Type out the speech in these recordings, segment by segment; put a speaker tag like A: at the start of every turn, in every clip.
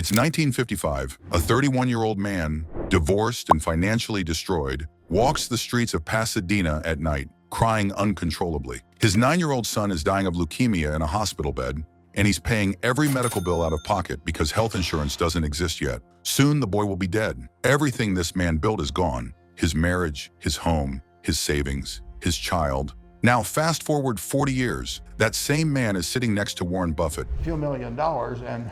A: It's 1955. A 31-year-old man, divorced and financially destroyed, walks the streets of Pasadena at night, crying uncontrollably. His 9-year-old son is dying of leukemia in a hospital bed, and he's paying every medical bill out of pocket because health insurance doesn't exist yet. Soon the boy will be dead. Everything this man built is gone. His marriage, his home, his savings, his child. Now fast forward 40 years, that same man is sitting next to Warren Buffett.
B: Few $1 million and...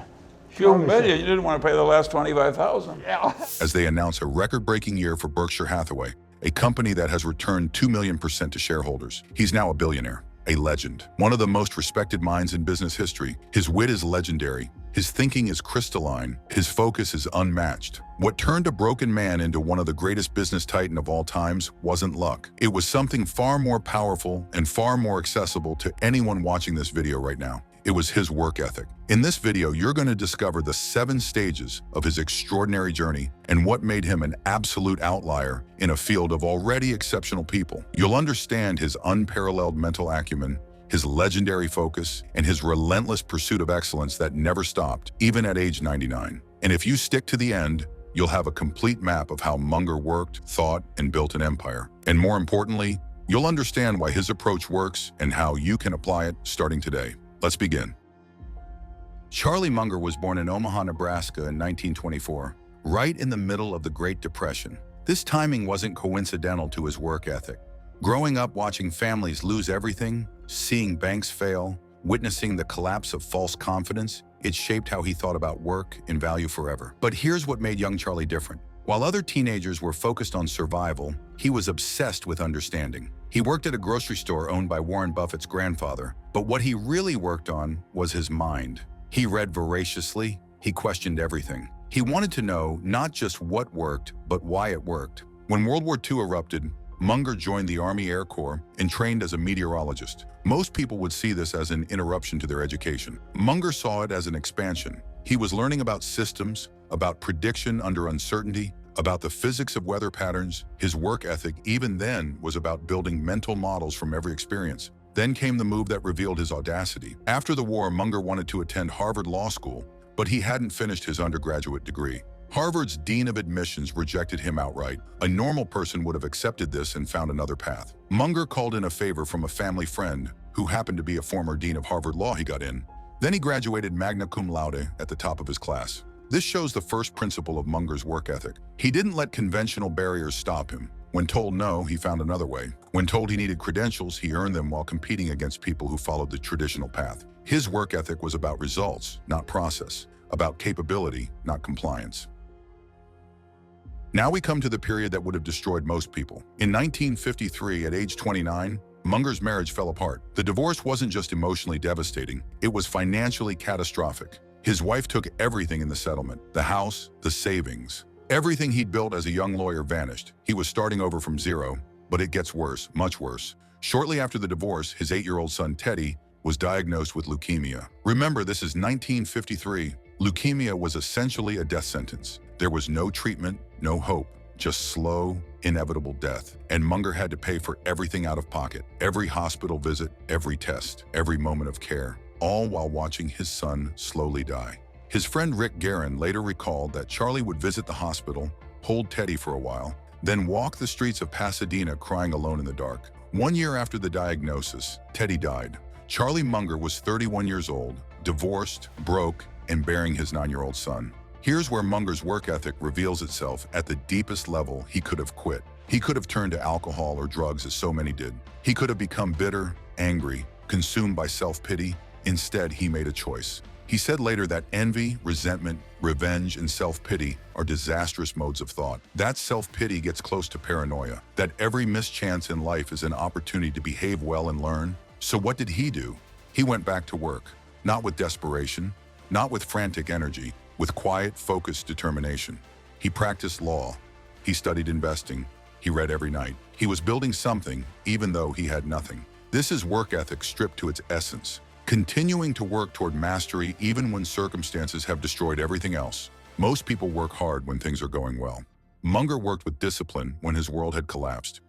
C: Few million, you didn't want to pay the last 25,000.
B: Yeah.
A: As they announce a record-breaking year for Berkshire Hathaway, a company that has returned 2 million% to shareholders. He's now a billionaire, a legend, one of the most respected minds in business history. His wit is legendary. His thinking is crystalline. His focus is unmatched. What turned a broken man into one of the greatest business titan of all times wasn't luck. It was something far more powerful and far more accessible to anyone watching this video right now. It was his work ethic. In this video, you're going to discover the 7 stages of his extraordinary journey and what made him an absolute outlier in a field of already exceptional people. You'll understand his unparalleled mental acumen, his legendary focus, and his relentless pursuit of excellence that never stopped, even at age 99. And if you stick to the end, you'll have a complete map of how Munger worked, thought, and built an empire. And more importantly, you'll understand why his approach works and how you can apply it starting today. Let's begin. Charlie Munger was born in Omaha, Nebraska in 1924, right in the middle of the Great Depression. This timing wasn't coincidental to his work ethic. Growing up watching families lose everything, seeing banks fail, witnessing the collapse of false confidence, it shaped how he thought about work and value forever. But here's what made young Charlie different. While other teenagers were focused on survival, he was obsessed with understanding. He worked at a grocery store owned by Warren Buffett's grandfather, but what he really worked on was his mind. He read voraciously, he questioned everything. He wanted to know not just what worked, but why it worked. When World War II erupted, Munger joined the Army Air Corps and trained as a meteorologist. Most people would see this as an interruption to their education. Munger saw it as an expansion. He was learning about systems, about prediction under uncertainty, about the physics of weather patterns. His work ethic, even then, was about building mental models from every experience. Then came the move that revealed his audacity. After the war, Munger wanted to attend Harvard Law School, but he hadn't finished his undergraduate degree. Harvard's dean of admissions rejected him outright. A normal person would have accepted this and found another path. Munger called in a favor from a family friend who happened to be a former dean of Harvard Law. He got in. Then he graduated magna cum laude at the top of his class. This shows the first principle of Munger's work ethic. He didn't let conventional barriers stop him. When told no, he found another way. When told he needed credentials, he earned them while competing against people who followed the traditional path. His work ethic was about results, not process, about capability, not compliance. Now we come to the period that would have destroyed most people. In 1953, at age 29, Munger's marriage fell apart. The divorce wasn't just emotionally devastating, it was financially catastrophic. His wife took everything in the settlement, the house, the savings. Everything he'd built as a young lawyer vanished. He was starting over from zero, but it gets worse, much worse. Shortly after the divorce, his 8-year-old son, Teddy, was diagnosed with leukemia. Remember, this is 1953. Leukemia was essentially a death sentence. There was no treatment, no hope, just slow, inevitable death. And Munger had to pay for everything out of pocket. Every hospital visit, every test, every moment of care, all while watching his son slowly die. His friend Rick Guerin later recalled that Charlie would visit the hospital, hold Teddy for a while, then walk the streets of Pasadena crying alone in the dark. 1 year after the diagnosis, Teddy died. Charlie Munger was 31 years old, divorced, broke, and bearing his 9-year-old son. Here's where Munger's work ethic reveals itself at the deepest level. He could have quit. He could have turned to alcohol or drugs, as so many did. He could have become bitter, angry, consumed by self-pity. Instead, he made a choice. He said later that envy, resentment, revenge, and self-pity are disastrous modes of thought. That self-pity gets close to paranoia, that every mischance in life is an opportunity to behave well and learn. So what did he do? He went back to work, not with desperation, not with frantic energy, with quiet, focused determination. He practiced law. He studied investing. He read every night. He was building something, even though he had nothing. This is work ethic stripped to its essence. Continuing to work toward mastery even when circumstances have destroyed everything else. Most people work hard when things are going well. Munger worked with discipline when his world had collapsed.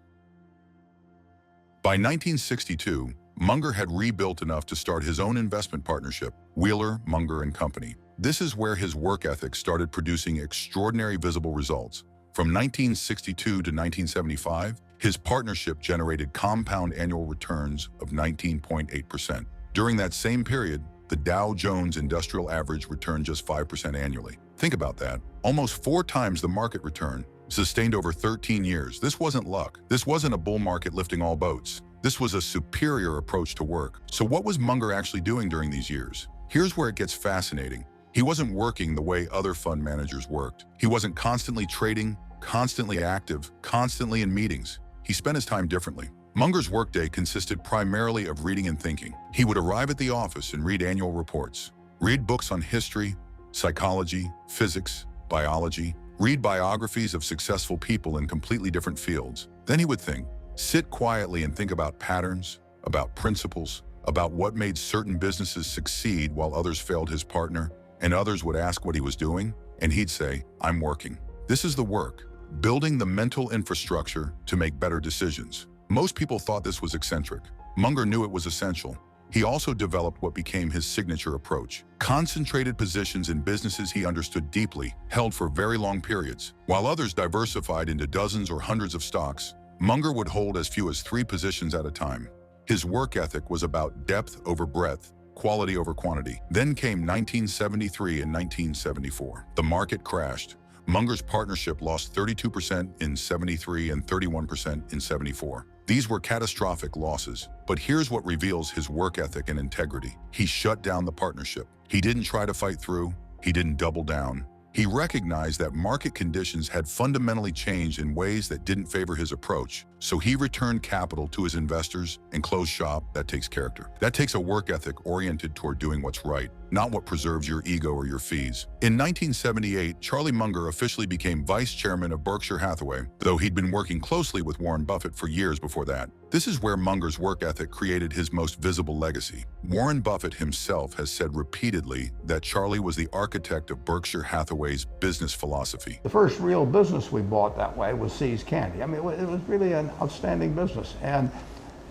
A: By 1962, Munger had rebuilt enough to start his own investment partnership, Wheeler, Munger and Company. This is where his work ethic started producing extraordinary visible results. From 1962 to 1975, his partnership generated compound annual returns of 19.8%. During that same period, the Dow Jones Industrial Average returned just 5% annually. Think about that. Almost 4 times the market return, sustained over 13 years. This wasn't luck. This wasn't a bull market lifting all boats. This was a superior approach to work. So what was Munger actually doing during these years? Here's where it gets fascinating. He wasn't working the way other fund managers worked. He wasn't constantly trading, constantly active, constantly in meetings. He spent his time differently. Munger's workday consisted primarily of reading and thinking. He would arrive at the office and read annual reports, read books on history, psychology, physics, biology, read biographies of successful people in completely different fields. Then he would think, sit quietly and think about patterns, about principles, about what made certain businesses succeed while others failed. His partner and others would ask what he was doing, and he'd say, I'm working. This is the work, building the mental infrastructure to make better decisions. Most people thought this was eccentric. Munger knew it was essential. He also developed what became his signature approach. Concentrated positions in businesses he understood deeply, held for very long periods. While others diversified into dozens or hundreds of stocks, Munger would hold as few as 3 positions at a time. His work ethic was about depth over breadth, quality over quantity. Then came 1973 and 1974. The market crashed. Munger's partnership lost 32% in 73 and 31% in 74. These were catastrophic losses, but here's what reveals his work ethic and integrity. He shut down the partnership. He didn't try to fight through. He didn't double down. He recognized that market conditions had fundamentally changed in ways that didn't favor his approach, so he returned capital to his investors and closed shop. That takes character. That takes a work ethic oriented toward doing what's right, not what preserves your ego or your fees. In 1978, Charlie Munger officially became vice chairman of Berkshire Hathaway, though he'd been working closely with Warren Buffett for years before that. This is where Munger's work ethic created his most visible legacy. Warren Buffett himself has said repeatedly that Charlie was the architect of Berkshire Hathaway's business philosophy.
B: The first real business we bought that way was See's Candy. I mean, it was really an outstanding business. And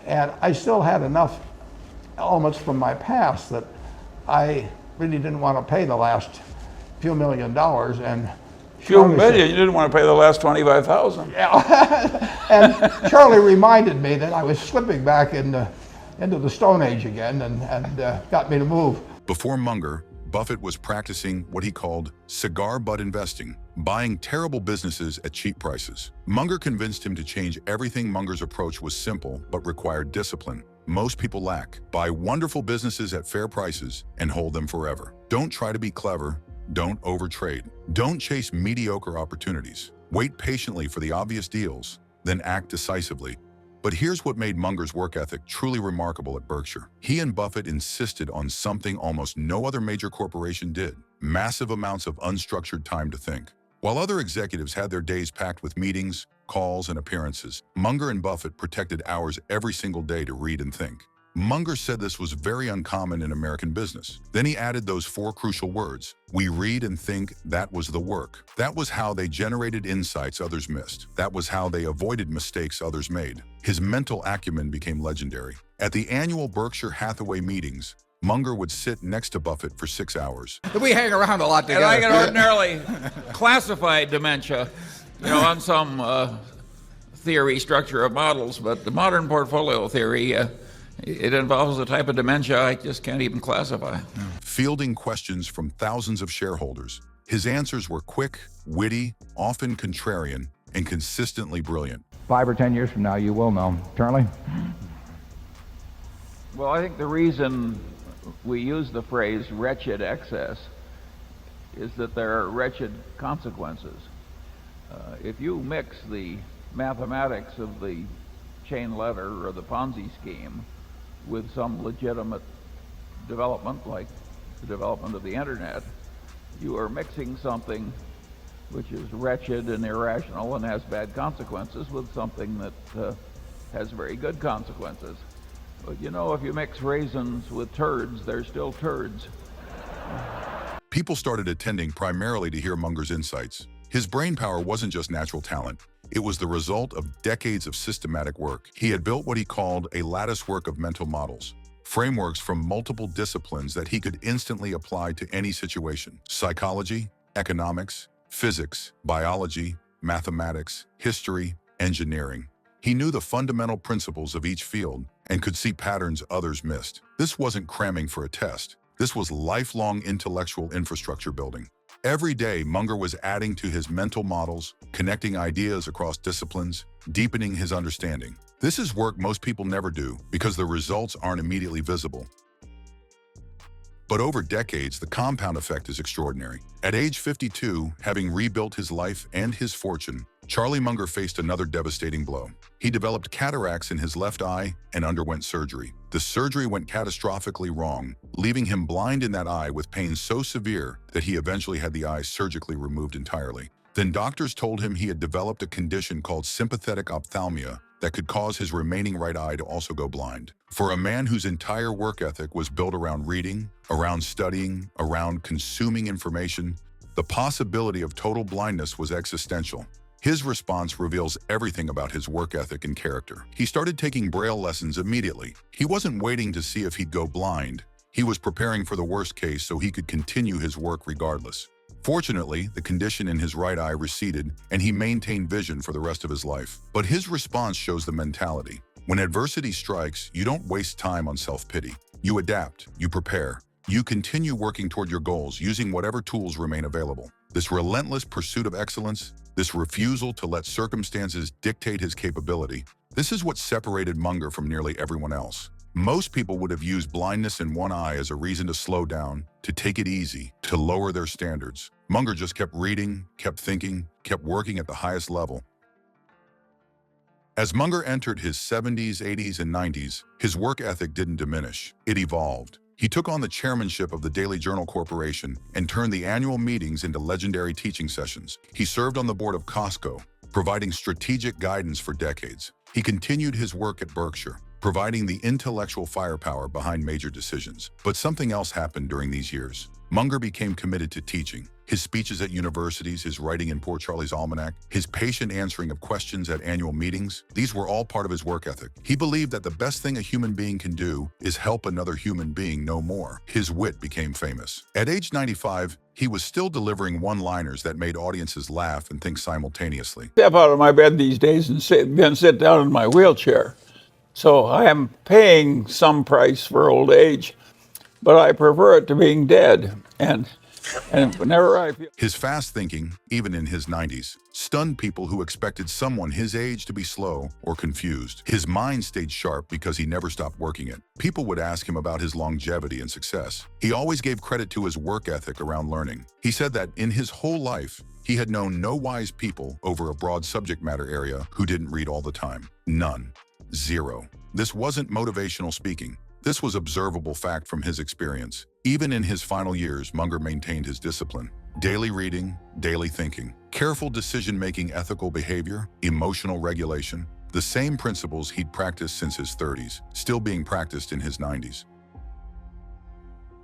B: I still had enough elements from my past that I really didn't want to pay the last few $1 million. And
C: Few million, you didn't want to pay the last 25,000.
B: Yeah. And Charlie reminded me that I was slipping back into the Stone Age again and got me to move.
A: Before Munger, Buffett was practicing what he called cigar butt investing, buying terrible businesses at cheap prices. Munger convinced him to change everything. Munger's approach was simple but required discipline. Most people lack. Buy wonderful businesses at fair prices and hold them forever. Don't try to be clever. Don't overtrade. Don't chase mediocre opportunities. Wait patiently for the obvious deals, then act decisively. But here's what made Munger's work ethic truly remarkable at Berkshire. He and Buffett insisted on something almost no other major corporation did: massive amounts of unstructured time to think. While other executives had their days packed with meetings, calls, and appearances, Munger and Buffett protected hours every single day to read and think. Munger said this was very uncommon in American business. Then he added those 4 crucial words: we read and think. That was the work. That was how they generated insights others missed. That was how they avoided mistakes others made. His mental acumen became legendary. At the annual Berkshire Hathaway meetings, Munger would sit next to Buffett for 6 hours.
D: We hang around a lot together.
C: And I get ordinarily classified dementia, on some theory structure of models, but the modern portfolio theory, it involves a type of dementia I just can't even classify.
A: Fielding questions from thousands of shareholders, his answers were quick, witty, often contrarian, and consistently brilliant.
D: 5 or 10 years from now, you will know. Charlie?
E: Well, I think the reason we use the phrase wretched excess is that there are wretched consequences. If you mix the mathematics of the chain letter or the Ponzi scheme with some legitimate development like the development of the internet, you are mixing something which is wretched and irrational and has bad consequences with something that has very good consequences. But if you mix raisins with turds, they're still turds.
A: People started attending primarily to hear Munger's insights. His brainpower wasn't just natural talent. It was the result of decades of systematic work. He had built what he called a lattice work of mental models. frameworks from multiple disciplines that he could instantly apply to any situation: psychology, economics, physics, biology, mathematics, history, engineering. He knew the fundamental principles of each field and could see patterns others missed. This wasn't cramming for a test. This was lifelong intellectual infrastructure building. Every day, Munger was adding to his mental models, connecting ideas across disciplines, deepening his understanding. This is work most people never do because the results aren't immediately visible. But over decades, the compound effect is extraordinary. At age 52, having rebuilt his life and his fortune, Charlie Munger faced another devastating blow. He developed cataracts in his left eye and underwent surgery. The surgery went catastrophically wrong, leaving him blind in that eye with pain so severe that he eventually had the eye surgically removed entirely. Then doctors told him he had developed a condition called sympathetic ophthalmia that could cause his remaining right eye to also go blind. For a man whose entire work ethic was built around reading, around studying, around consuming information, the possibility of total blindness was existential. His response reveals everything about his work ethic and character. He started taking Braille lessons immediately. He wasn't waiting to see if he'd go blind. He was preparing for the worst case so he could continue his work regardless. Fortunately, the condition in his right eye receded, and he maintained vision for the rest of his life. But his response shows the mentality. When adversity strikes, you don't waste time on self-pity. You adapt, you prepare, you continue working toward your goals using whatever tools remain available. This relentless pursuit of excellence, this refusal to let circumstances dictate his capability, this is what separated Munger from nearly everyone else. Most people would have used blindness in one eye as a reason to slow down, to take it easy, to lower their standards. Munger just kept reading, kept thinking, kept working at the highest level. As Munger entered his 70s, 80s, and 90s, his work ethic didn't diminish. It evolved. He took on the chairmanship of the Daily Journal Corporation and turned the annual meetings into legendary teaching sessions. He served on the board of Costco, providing strategic guidance for decades. He continued his work at Berkshire, providing the intellectual firepower behind major decisions. But something else happened during these years. Munger became committed to teaching. His speeches at universities, his writing in Poor Charlie's Almanac, his patient answering of questions at annual meetings, these were all part of his work ethic. He believed that the best thing a human being can do is help another human being know more. His wit became famous. At age 95, he was still delivering one-liners that made audiences laugh and think simultaneously.
E: Step out of my bed these days and sit down in my wheelchair. So I am paying some price for old age, but I prefer it to being dead. And whenever I feel...
A: His fast thinking, even in his 90s, stunned people who expected someone his age to be slow or confused. His mind stayed sharp because he never stopped working it. People would ask him about his longevity and success. He always gave credit to his work ethic around learning. He said that in his whole life, he had known no wise people over a broad subject matter area who didn't read all the time. None. Zero. This wasn't motivational speaking. This was observable fact from his experience. Even in his final years, Munger maintained his discipline. Daily reading, daily thinking, careful decision-making, ethical behavior, emotional regulation, the same principles he'd practiced since his 30s, still being practiced in his 90s.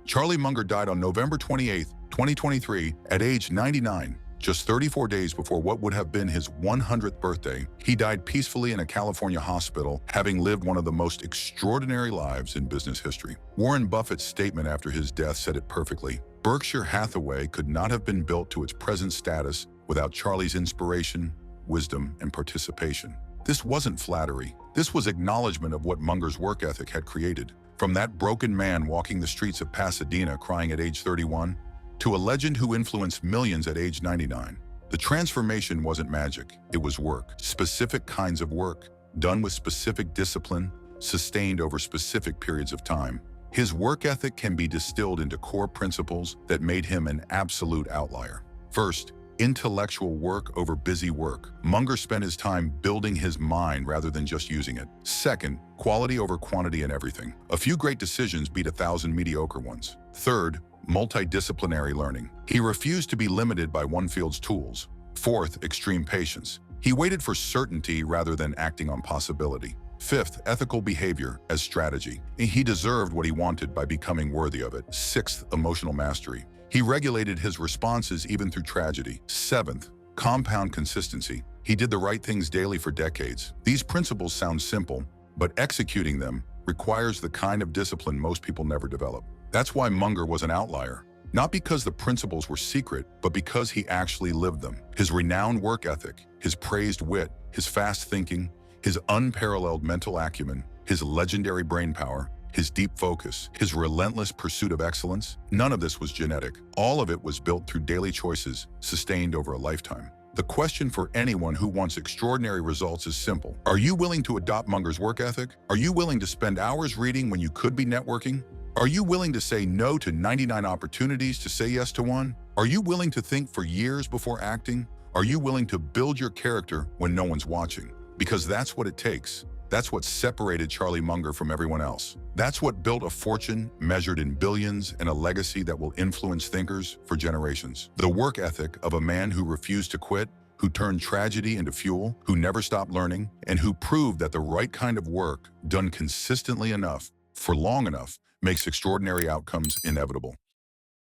A: Charlie Munger died on November 28, 2023, at age 99. Just 34 days before what would have been his 100th birthday, he died peacefully in a California hospital, having lived one of the most extraordinary lives in business history. Warren Buffett's statement after his death said it perfectly. Berkshire Hathaway could not have been built to its present status without Charlie's inspiration, wisdom, and participation. This wasn't flattery. This was acknowledgement of what Munger's work ethic had created. From that broken man walking the streets of Pasadena crying at age 31, to a legend who influenced millions at age 99. The transformation wasn't magic, it was work. Specific kinds of work, done with specific discipline, sustained over specific periods of time. His work ethic can be distilled into core principles that made him an absolute outlier. First, intellectual work over busy work. Munger spent his time building his mind rather than just using it. Second, quality over quantity in everything. A few great decisions beat 1,000 mediocre ones. Third, multidisciplinary learning. He refused to be limited by one field's tools. Fourth, extreme patience. He waited for certainty rather than acting on possibility. Fifth, ethical behavior as strategy. He deserved what he wanted by becoming worthy of it. Sixth, emotional mastery. He regulated his responses even through tragedy. Seventh, compound consistency. He did the right things daily for decades. These principles sound simple, but executing them requires the kind of discipline most people never develop. That's why Munger was an outlier. Not because the principles were secret, but because he actually lived them. His renowned work ethic, his praised wit, his fast thinking, his unparalleled mental acumen, his legendary brain power, his deep focus, his relentless pursuit of excellence, none of this was genetic. All of it was built through daily choices, sustained over a lifetime. The question for anyone who wants extraordinary results is simple. Are you willing to adopt Munger's work ethic? Are you willing to spend hours reading when you could be networking? Are you willing to say no to 99 opportunities to say yes to one? Are you willing to think for years before acting? Are you willing to build your character when no one's watching? Because that's what it takes. That's what separated Charlie Munger from everyone else. That's what built a fortune measured in billions and a legacy that will influence thinkers for generations. The work ethic of a man who refused to quit, who turned tragedy into fuel, who never stopped learning, and who proved that the right kind of work, done consistently enough, for long enough, makes extraordinary outcomes inevitable.